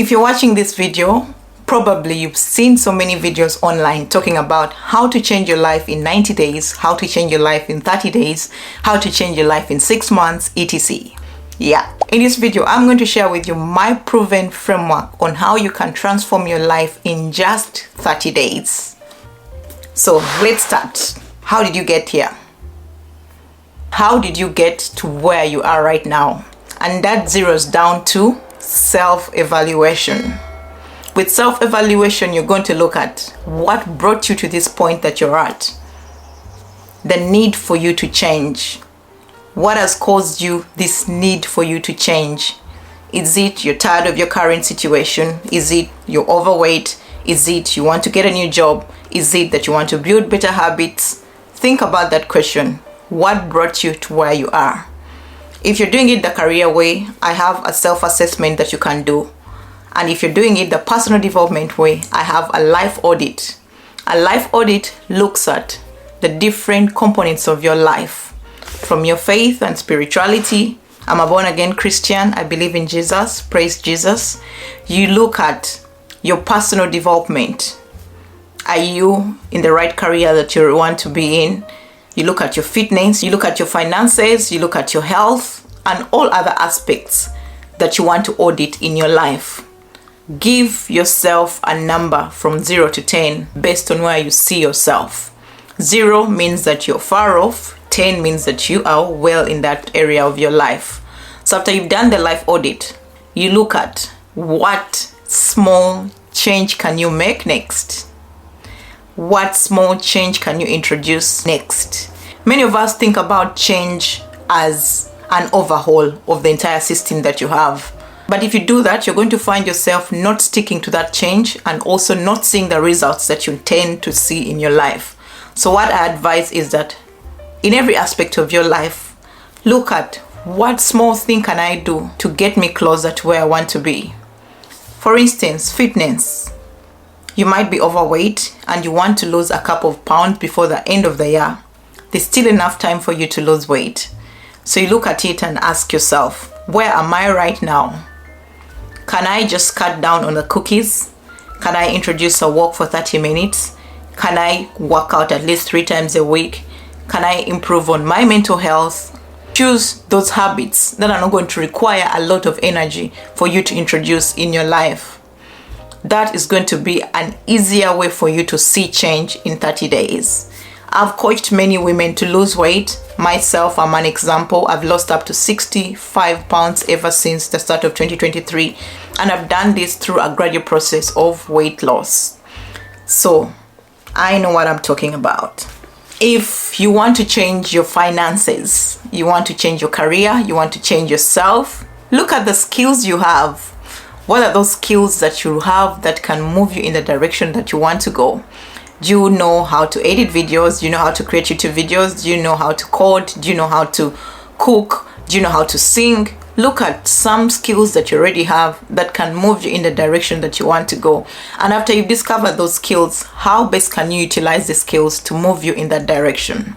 If you're watching this video, probably you've seen so many videos online talking about how to change your life in 90 days, how to change your life in 30 days, how to change your life in 6 months, etc. Yeah, in this video, I'm going to share with you my proven framework on how you can transform your life in just 30 days. So let's start. How did you get here? How did you get to where you are right now? And that zeroes down to self-evaluation. With self-evaluation, you're going to look at what brought you to this point that you're at. The need for you to change. What has caused you this need for you to change? Is it you're tired of your current situation? Is it you're overweight? Is it you want to get a new job? Is it that you want to build better habits? Think about that question. What brought you to where you are? If you're doing it the career way, I have a self-assessment that you can do. And if you're doing it the personal development way, I have a life audit. A life audit looks at the different components of your life, from your faith and spirituality. I'm a born-again Christian. I believe in Jesus. Praise Jesus. You look at your personal development. Are you in the right career that you want to be in? You look at your fitness. You look at your finances. You look at your health and all other aspects that you want to audit in your life. Give yourself a number from 0 to 10 based on where you see yourself. 0 means that you're far off. 10 means that you are well in that area of your life. So after you've done the life audit, you look at what small change can you make next? What small change can you introduce next? Many of us think about change as an overhaul of the entire system that you have. But if you do that, you're going to find yourself not sticking to that change and also not seeing the results that you intend to see in your life. So what I advise is that in every aspect of your life, look at what small thing can I do to get me closer to where I want to be. For instance, fitness. You might be overweight and you want to lose a couple of pounds before the end of the year. There's still enough time for you to lose weight. So you look at it and ask yourself, where am I right now? Can I just cut down on the cookies? Can I introduce a walk for 30 minutes? Can I work out at least 3 times a week? Can I improve on my mental health? Choose those habits that are not going to require a lot of energy for you to introduce in your life. That is going to be an easier way for you to see change in 30 days. I've coached many women to lose weight. Myself, I'm an example. I've lost up to 65 pounds ever since the start of 2023. And I've done this through a gradual process of weight loss. So I know what I'm talking about. If you want to change your finances, you want to change your career, you want to change yourself, look at the skills you have. What are those skills that you have that can move you in the direction that you want to go? Do you know how to edit videos? Do you know how to create YouTube videos? Do you know how to code? Do you know how to cook? Do you know how to sing? Look at some skills that you already have that can move you in the direction that you want to go. And after you've discovered those skills, how best can you utilize the skills to move you in that direction?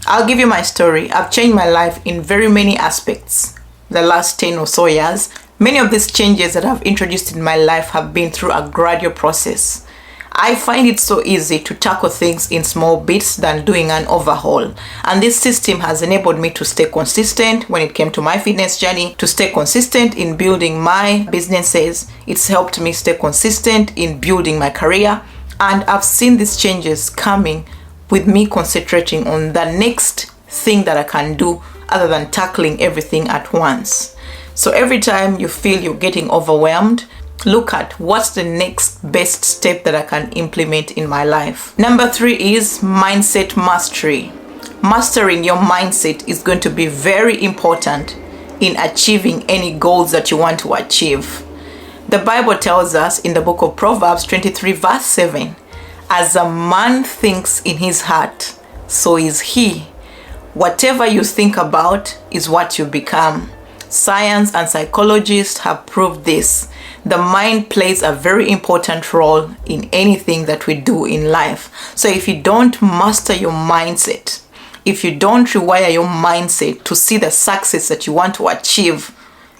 I'll give you my story. I've changed my life in very many aspects the last 10 or so years. Many of these changes that I've introduced in my life have been through a gradual process. I find it so easy to tackle things in small bits than doing an overhaul. And this system has enabled me to stay consistent when it came to my fitness journey, to stay consistent in building my businesses. It's helped me stay consistent in building my career. And I've seen these changes coming with me concentrating on the next thing that I can do other than tackling everything at once. So every time you feel you're getting overwhelmed, look at what's the next best step that I can implement in my life. Number 3 is mindset mastery. Mastering your mindset is going to be very important in achieving any goals that you want to achieve. The Bible tells us in the book of Proverbs 23 verse 7, as a man thinks in his heart, so is he. Whatever you think about is what you become. Science and psychologists have proved this. The mind plays a very important role in anything that we do in life. So if you don't master your mindset, if you don't rewire your mindset to see the success that you want to achieve,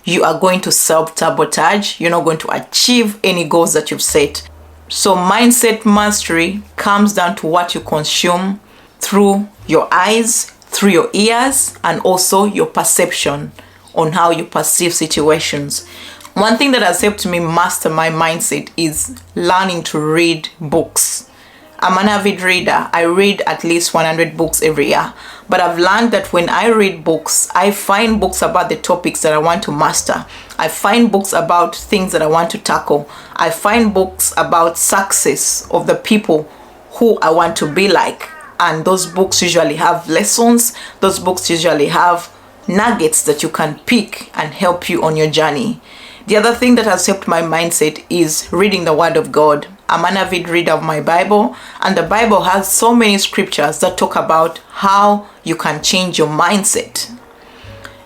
you are going to self-sabotage. You're not going to achieve any goals that you've set. So mindset mastery comes down to what you consume through your eyes, through your ears, and also your perception on how you perceive situations. One thing that has helped me master my mindset is learning to read books. I'm an avid reader. I read at least 100 books every year. But I've learned that when I read books, I find books about the topics that I want to master. I find books about things that I want to tackle. I find books about success of the people who I want to be like. And those books usually have lessons. Those books usually have nuggets that you can pick and help you on your journey. The other thing that has helped my mindset is reading the Word of God. I'm an avid reader of my Bible, and the Bible has so many scriptures that talk about how you can change your mindset.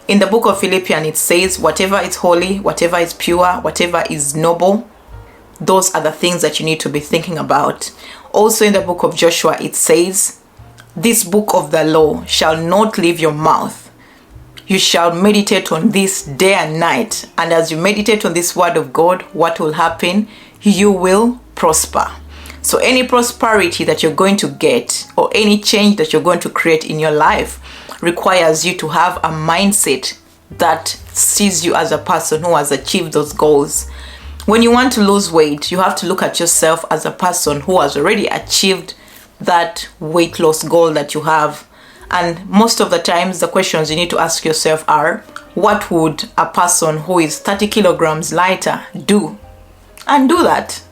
In the book of Philippians, it says, whatever is holy, whatever is pure, whatever is noble, those are the things that you need to be thinking about. Also in the book of Joshua, it says, this book of the law shall not leave your mouth. You shall meditate on this day and night. And as you meditate on this word of God, what will happen? You will prosper. So any prosperity that you're going to get or any change that you're going to create in your life requires you to have a mindset that sees you as a person who has achieved those goals. When you want to lose weight, you have to look at yourself as a person who has already achieved that weight loss goal that you have. And most of the times, the questions you need to ask yourself are, what would a person who is 30 kilograms lighter do? And do that.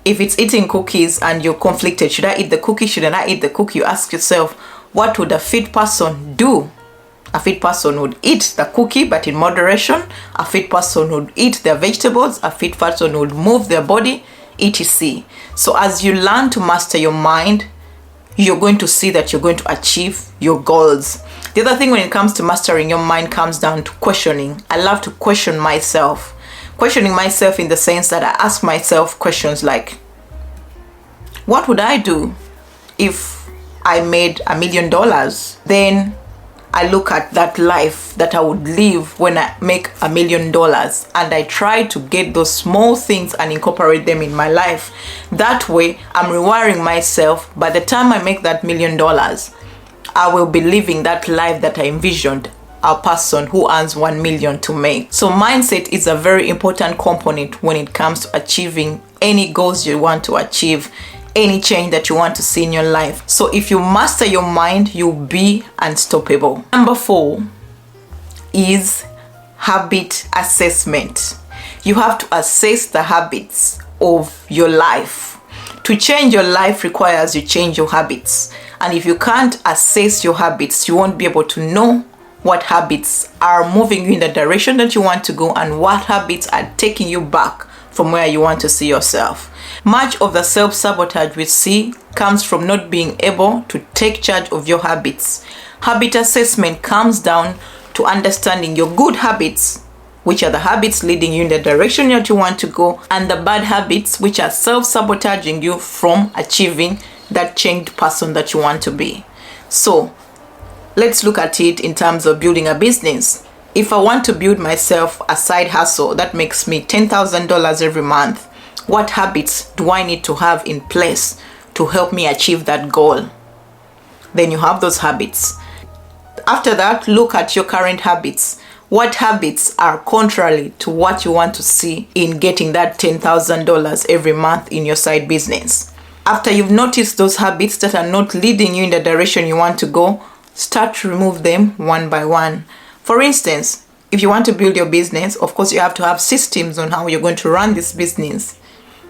If it's eating cookies and you're conflicted, should I eat the cookie? Shouldn't I eat the cookie? You ask yourself, what would a fit person do? A fit person would eat the cookie, but in moderation. A fit person would eat their vegetables. A fit person would move their body, etc. So as you learn to master your mind, you're going to see that you're going to achieve your goals. The other thing when it comes to mastering your mind comes down to questioning. I love to question myself. Questioning myself in the sense that I ask myself questions like, what would I do if I made $1 million? Then I look at that life that I would live when I make $1 million, and I try to get those small things and incorporate them in my life. That way, I'm rewiring myself. By the time I make that $1 million, I will be living that life that I envisioned a person who earns 1 million to make. So mindset is a very important component when it comes to achieving any goals you want to achieve, any change that you want to see in your life. So if you master your mind, you'll be unstoppable. Number 4 is habit assessment. You have to assess the habits of your life. To change your life requires you change your habits. And if you can't assess your habits, you won't be able to know what habits are moving you in the direction that you want to go and what habits are taking you back from where you want to see yourself. Much of the self-sabotage we see comes from not being able to take charge of your habits. Habit assessment comes down to understanding your good habits, which are the habits leading you in the direction that you want to go, and the bad habits, which are self-sabotaging you from achieving that changed person that you want to be. So let's look at it in terms of building a business. If I want to build myself a side hustle that makes me $10,000 every month, what habits do I need to have in place to help me achieve that goal? Then you have those habits. After that, look at your current habits. What habits are contrary to what you want to see in getting that $10,000 every month in your side business? After you've noticed those habits that are not leading you in the direction you want to go, start to remove them one by one. For instance, if you want to build your business, of course you have to have systems on how you're going to run this business.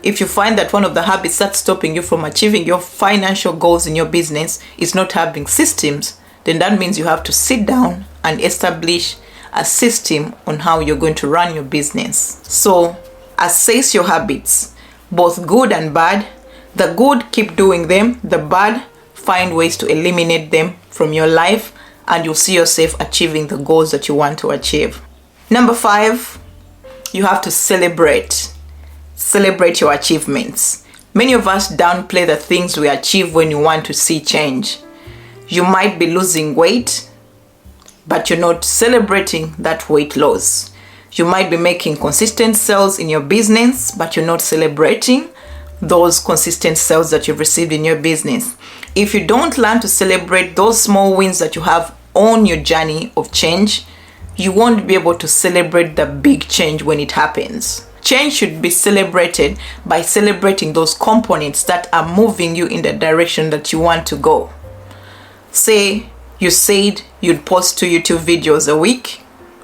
If you find that one of the habits that's stopping you from achieving your financial goals in your business is not having systems, then that means you have to sit down and establish a system on how you're going to run your business. So assess your habits, both good and bad. The good, keep doing them. The bad, find ways to eliminate them from your life, and you'll see yourself achieving the goals that you want to achieve. Number 5, you have to celebrate. Celebrate your achievements. Many of us downplay the things we achieve when you want to see change. You might be losing weight, but you're not celebrating that weight loss. You might be making consistent sales in your business, but you're not celebrating those consistent sales that you've received in your business. If you don't learn to celebrate those small wins that you have on your journey of change, you won't be able to celebrate the big change when it happens. Change should be celebrated by celebrating those components that are moving you in the direction that you want to go. Say you said you'd post 2 YouTube videos a week.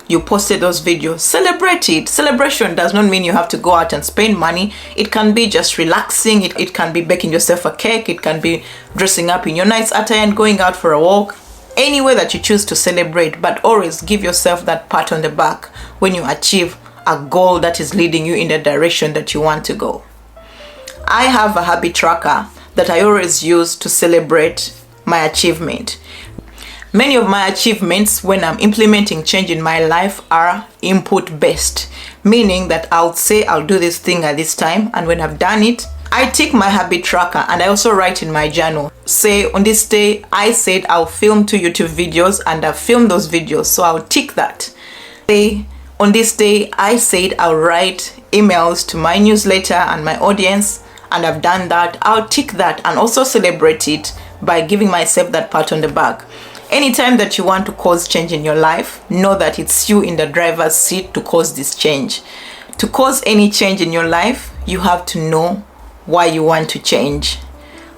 You posted those videos. Celebrate it. Celebration does not mean you have to go out and spend money. It can be just relaxing. It can be baking yourself a cake. It can be dressing up in your nice attire and going out for a walk. Any way that you choose to celebrate, but always give yourself that pat on the back when you achieve a goal that is leading you in the direction that you want to go. I have a habit tracker that I always use to celebrate my achievement. Many of my achievements when I'm implementing change in my life are input based, meaning that I'll say I'll do this thing at this time, and when I've done it, I tick my habit tracker, and I also write in my journal, say on this day I said I'll film 2 YouTube videos, and I've filmed those videos, so I'll tick that. Say on this day I said I'll write emails to my newsletter and my audience, and I've done that. I'll tick that and also celebrate it by giving myself that pat on the back. Anytime that you want to cause change in your life, know that it's you in the driver's seat to cause this change. To cause any change in your life, you have to know why you want to change.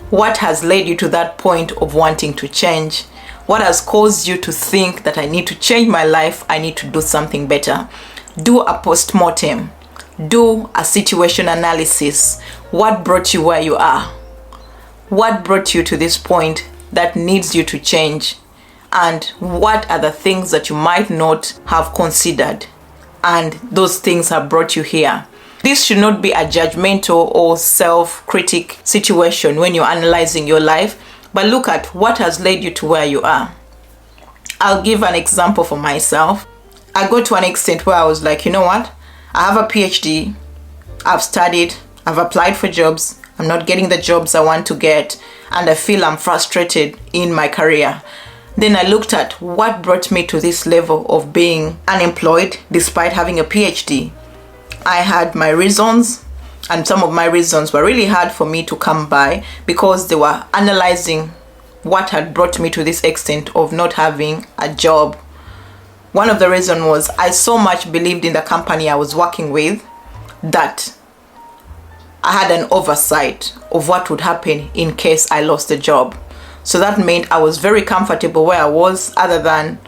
What has led you to that point of wanting to change? What has caused you to think that I need to change my life, I need to do something better? Do a post-mortem. Do a situation analysis. What brought you where you are? What brought you to this point that needs you to change? And what are the things that you might not have considered, and those things have brought you here? This should not be a judgmental or self-critic situation when you're analyzing your life, but look at what has led you to where you are. I'll give an example for myself. I got to an extent where I was like, you know what? I have a PhD, I've studied, I've applied for jobs, I'm not getting the jobs I want to get, and I feel I'm frustrated in my career. Then I looked at what brought me to this level of being unemployed despite having a PhD. I had my reasons, and some of my reasons were really hard for me to come by because they were analyzing what had brought me to this extent of not having a job. One of the reasons was I so much believed in the company I was working with that I had an oversight of what would happen in case I lost the job. So that meant I was very comfortable where I was, other than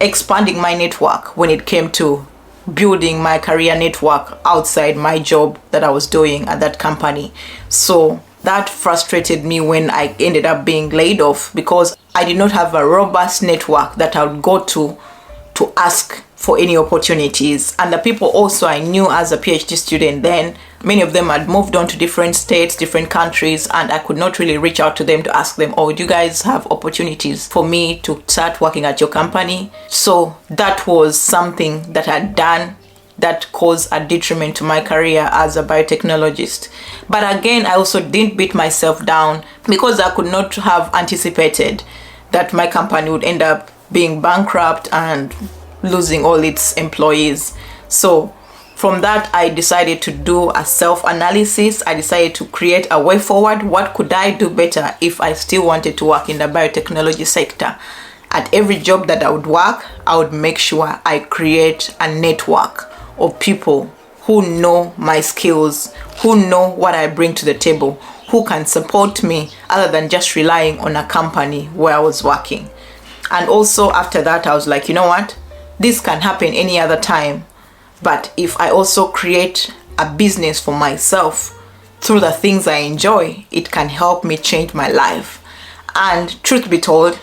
expanding my network when it came to building my career network outside my job that I was doing at that company. So that frustrated me when I ended up being laid off, because I did not have a robust network that I would go to ask for any opportunities. And the people also I knew as a PhD student then, many of them had moved on to different states, different countries, and I could not really reach out to them to ask them, oh, do you guys have opportunities for me to start working at your company? So that was something that I'd done that caused a detriment to my career as a biotechnologist. But again, I also didn't beat myself down because I could not have anticipated that my company would end up being bankrupt and losing all its employees. So from that, I decided to do a self-analysis. I decided to create a way forward. What could I do better if I still wanted to work in the biotechnology sector? At every job that I would work, I would make sure I create a network of people who know my skills, who know what I bring to the table, who can support me other than just relying on a company where I was working. And also after that, I was like, you know what? This can happen any other time. But if I also create a business for myself through the things I enjoy, it can help me change my life. And truth be told,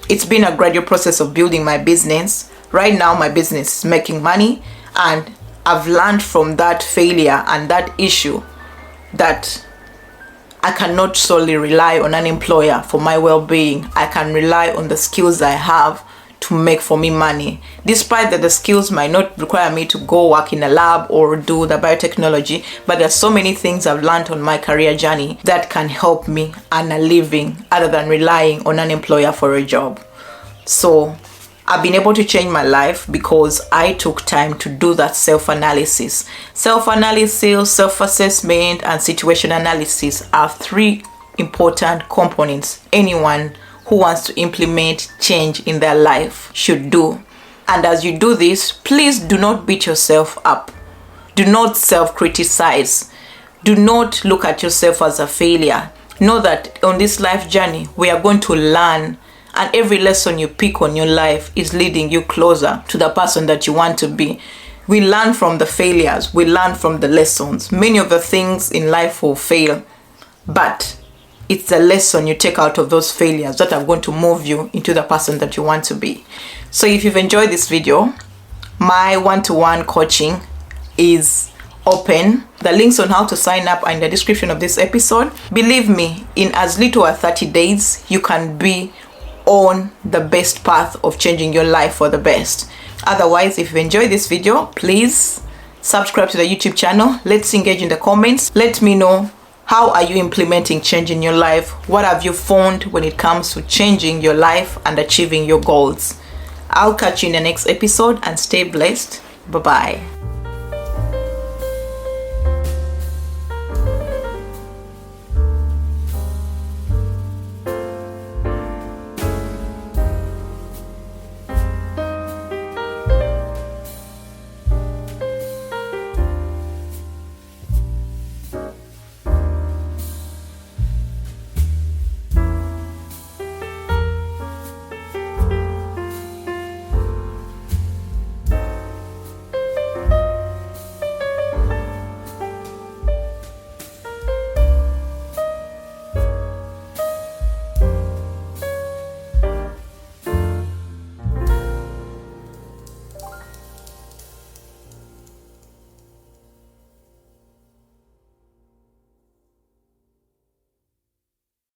it's been a gradual process of building my business. Right now, my business is making money, and I've learned from that failure and that issue that I cannot solely rely on an employer for my well-being. I can rely on the skills I have to make for me money. Despite that the skills might not require me to go work in a lab or do the biotechnology, but there's so many things I've learned on my career journey that can help me earn a living other than relying on an employer for a job. So I've been able to change my life because I took time to do that self-analysis. Self-analysis, self-assessment, and situation analysis are three important components anyone who wants to implement change in their life should do. And as you do this, please do not beat yourself up. Do not self-criticize. Do not look at yourself as a failure. Know that on this life journey, we are going to learn, and every lesson you pick on your life is leading you closer to the person that you want to be. We learn from the failures. We learn from the lessons. Many of the things in life will fail, but it's the lesson you take out of those failures that are going to move you into the person that you want to be. So if you've enjoyed this video, my one-to-one coaching is open. The links on how to sign up are in the description of this episode. Believe me, in as little as 30 days, you can be on the best path of changing your life for the best. Otherwise, if you enjoyed this video, please subscribe to the YouTube channel. Let's engage in the comments. Let me know, how are you implementing change in your life? What have you found when it comes to changing your life and achieving your goals? I'll catch you in the next episode, and stay blessed. Bye-bye.